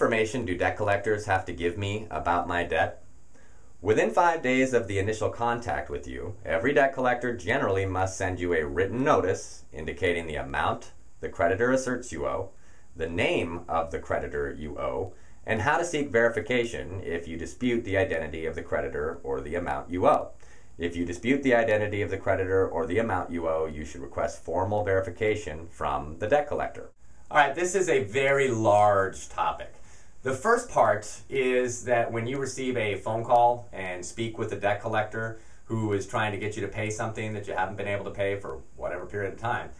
information do debt collectors have to give me about my debt? Within 5 days of the initial contact with you, every debt collector generally must send you a written notice indicating the amount the creditor asserts you owe, the name of the creditor you owe, and how to seek verification if you dispute the identity of the creditor or the amount you owe. If you dispute the identity of the creditor or the amount you owe, you should request formal verification from the debt collector. All right, this is a very large topic. The first part is that when you receive a phone call and speak with a debt collector who is trying to get you to pay something that you haven't been able to pay for whatever period of time,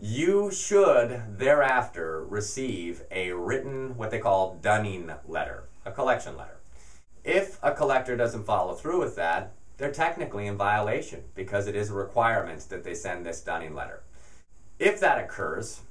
you should thereafter receive a written, what they call dunning letter, a collection letter. If a collector doesn't follow through with that, they're technically in violation because it is a requirement that they send this dunning letter. If that occurs,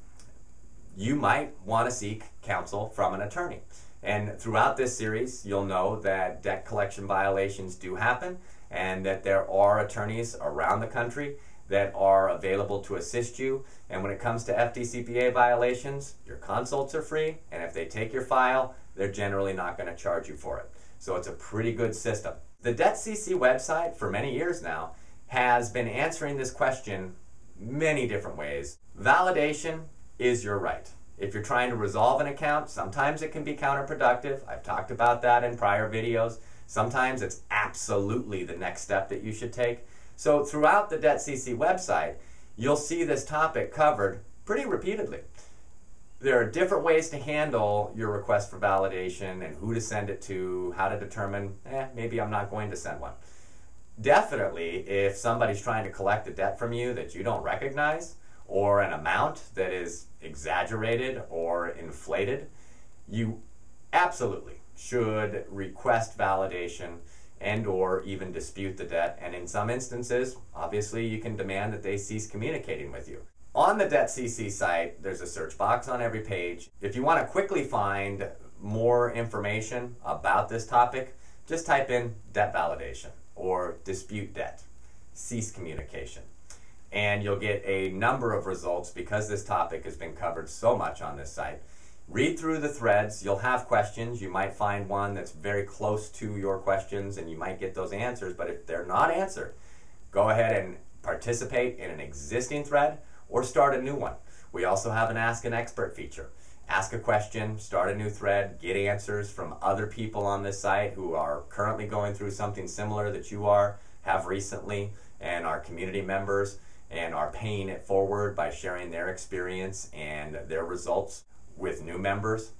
you might want to seek counsel from an attorney. And throughout this series, you'll know that debt collection violations do happen and that there are attorneys around the country that are available to assist you. And when it comes to FDCPA violations, your consults are free, and if they take your file, they're generally not going to charge you for it. So it's a pretty good system. The DebtCC website for many years now has been answering this question many different ways. Validation is your right. If you're trying to resolve an account, sometimes it can be counterproductive. I've talked about that in prior videos. Sometimes it's absolutely the next step that you should take. So throughout the DebtCC website, you'll see this topic covered pretty repeatedly. There are different ways to handle your request for validation and who to send it to, how to determine, maybe I'm not going to send one. Definitely, if somebody's trying to collect a debt from you that you don't recognize, or an amount that is exaggerated or inflated, you absolutely should request validation and or even dispute the debt. And in some instances, obviously, you can demand that they cease communicating with you. On the DebtCC site, there's a search box on every page. If you want to quickly find more information about this topic, just type in debt validation or dispute debt, cease communication. And you'll get a number of results because this topic has been covered so much on this site. Read through the threads. You'll have questions. You might find one that's very close to your questions and you might get those answers, but if they're not answered, go ahead and participate in an existing thread or start a new one. We also have an Ask an Expert feature. Ask a question, start a new thread, get answers from other people on this site who are currently going through something similar that you have recently, and are community members and are paying it forward by sharing their experience and their results with new members.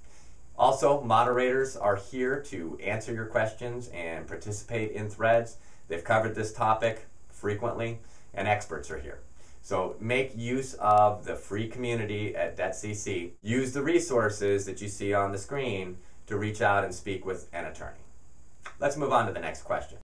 Also, moderators are here to answer your questions and participate in threads. They've covered this topic frequently, and experts are here. So make use of the free community at DebtCC. Use the resources that you see on the screen to reach out and speak with an attorney. Let's move on to the next question.